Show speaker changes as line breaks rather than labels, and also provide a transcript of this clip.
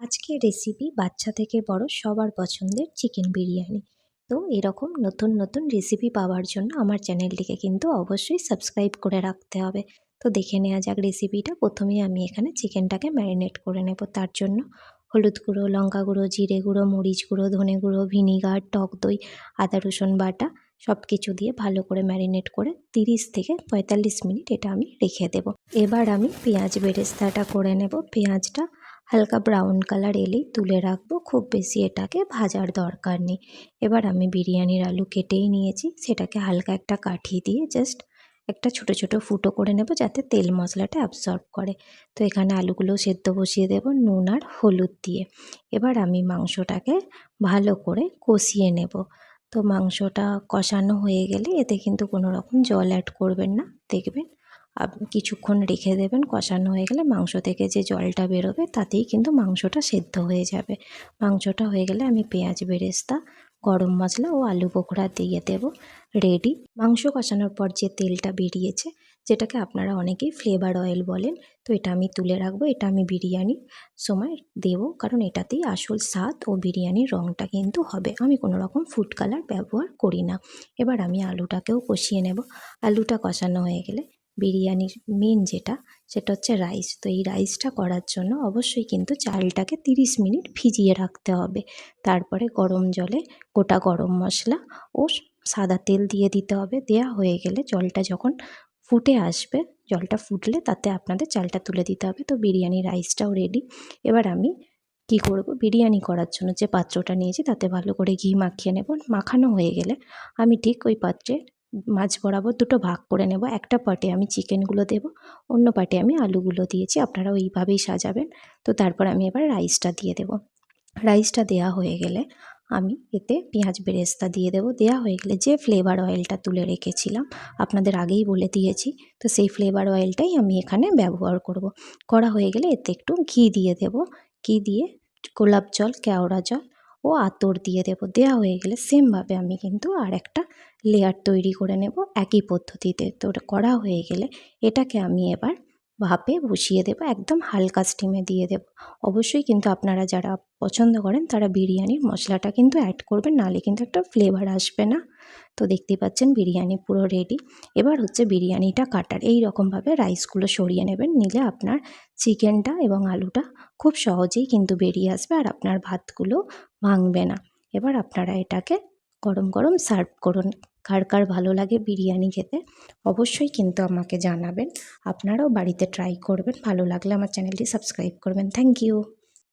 আজকের রেসিপি বাচ্চা থেকে বড় সবার পছন্দের চিকেন বিরিয়ানি। তো এরকম নতুন নতুন রেসিপি পাওয়ার জন্য আমার চ্যানেলটিকে কিন্তু অবশ্যই সাবস্ক্রাইব করে রাখতে হবে। তো দেখে নেওয়া যাক রেসিপিটা। প্রথমেই আমি এখানে চিকেনটাকে ম্যারিনেট করে নেব। তার জন্য হলুদ গুঁড়ো, লঙ্কা গুঁড়ো, জিরে গুঁড়ো, মরিচ গুঁড়ো, ধনে গুঁড়ো, ভিনিগার, টক দই, আদা রসুন বাটা সব কিছু দিয়ে ভালো করে ম্যারিনেট করে 30 থেকে 45 মিনিট এটা আমি রেখে দেব। এবার আমি পেঁয়াজ বেরেস্তাটা করে নেব। পেঁয়াজটা হালকা ব্রাউন কালার এলেই তুলে রাখবো, খুব বেশি এটাকে ভাজার দরকার নেই। এবার আমি বিরিয়ানির আলু কেটেই নিয়েছি, সেটাকে হালকা একটা কাঠি দিয়ে জাস্ট একটা ছোট ছোট ফুটো করে নেব যাতে তেল মশলাটা অ্যাবসর্ব করে। তো এখানে আলুগুলো সেদ্ধ বসিয়ে দেব নুন আর হলুদ দিয়ে। এবার আমি মাংসটাকে ভালো করে কষিয়ে নেব। তো মাংসটা কষানো হয়ে গেলে এতে কিন্তু কোনো রকম জল অ্যাড করবেন না, দেখবেন কিছুক্ষণ রেখে দেবেন। কষানো হয়ে গেলে মাংস থেকে যে জলটা বেরোবে তাতেই কিন্তু মাংসটা সেদ্ধ হয়ে যাবে। মাংসটা হয়ে গেলে আমি পেঁয়াজ বেরেস্তা, গরম মশলা ও আলু বোখরা দিয়ে দেব। রেডি। মাংস কষানোর পর যে তেলটা বেরিয়েছে, যেটাকে আপনারা অনেকেই ফ্লেভার অয়েল বলেন, তো এটা আমি তুলে রাখবো। এটা আমি বিরিয়ানির সময় দেব, কারণ এটাতেই আসল স্বাদ ও বিরিয়ানির রঙটা কিন্তু হবে। আমি কোনো রকম ফুড কালার ব্যবহার করি না। এবার আমি আলুটাকেও কষিয়ে নেব। আলুটা কষানো হয়ে গেলে বিরিয়ানির মেন যেটা, সেটা হচ্ছে রাইস। তো এই রাইসটা করার জন্য অবশ্যই কিন্তু চালটাকে 30 মিনিট ভিজিয়ে রাখতে হবে। তারপরে গরম জলে গোটা গরম মশলা ও সাদা তেল দিয়ে দিতে হবে। দেয়া হয়ে গেলে জলটা যখন ফুটে আসবে, জলটা ফুটলে তাতে আপনাদের চালটা তুলে দিতে হবে। তো বিরিয়ানি রাইসটাও রেডি। এবার আমি কি করব, বিরিয়ানি করার জন্য যে পাত্রটা নিয়েছি তাতে ভালো করে ঘি মাখিয়ে নেব। মাখানো হয়ে গেলে আমি ঠিক ওই পাত্রে মাঝ বরাবর দুটো ভাগ করে নেব। একটা পাটে আমি চিকেনগুলো দেব, অন্য পাটে আমি আলুগুলো দিয়েছি। আপনারা ওইভাবেই সাজাবেন। তো তারপর আমি এবার রাইসটা দিয়ে দেব। রাইসটা দেয়া হয়ে গেলে আমি এতে পেঁয়াজ বেরেস্তা দিয়ে দেব। দেয়া হয়ে গেলে যে ফ্লেভার অয়েলটা তুলে রেখেছিলাম, আপনাদের আগেই বলে দিয়েছি, তো সেই ফ্লেভার অয়েলটাই আমি এখানে ব্যবহার করব। করা হয়ে গেলে এতে একটু ঘি দিয়ে দেব। ঘি দিয়ে গোলাপ জল, কেওড়া জল ও আতর দিয়ে দেব। দেওয়া হয়ে গেলে সেমভাবে আমি কিন্তু আর একটা লেয়ার তৈরি করে নেব একই পদ্ধতিতে। তো ওটা করা হয়ে গেলে এটাকে আমি এবার ভাপে বসিয়ে দেবো, একদম হালকা স্টিমে দিয়ে দেব। অবশ্যই কিন্তু আপনারা যারা পছন্দ করেন তারা বিরিয়ানির মশলাটা কিন্তু অ্যাড করবেন, নাহলে কিন্তু একটা ফ্লেভার আসবে না। তো দেখতেই পাচ্ছেন বিরিয়ানি পুরো রেডি। এবার হচ্ছে বিরিয়ানিটা কাটার। এই রকমভাবে রাইসগুলো সরিয়ে নেবেন, নিলে আপনার চিকেনটা এবং আলুটা খুব সহজেই কিন্তু বেরিয়ে আসবে, আর আপনার ভাতগুলো ভাঙবে না। এবার আপনারা এটাকে গরম গরম সার্ভ করুন। কার কার ভালো লাগে বিরিয়ানি খেতে অবশ্যই কিন্তু আমাকে জানাবেন। আপনারাও বাড়িতে ট্রাই করবেন। ভালো লাগলে আমার চ্যানেলটি সাবস্ক্রাইব করবেন। Thank you.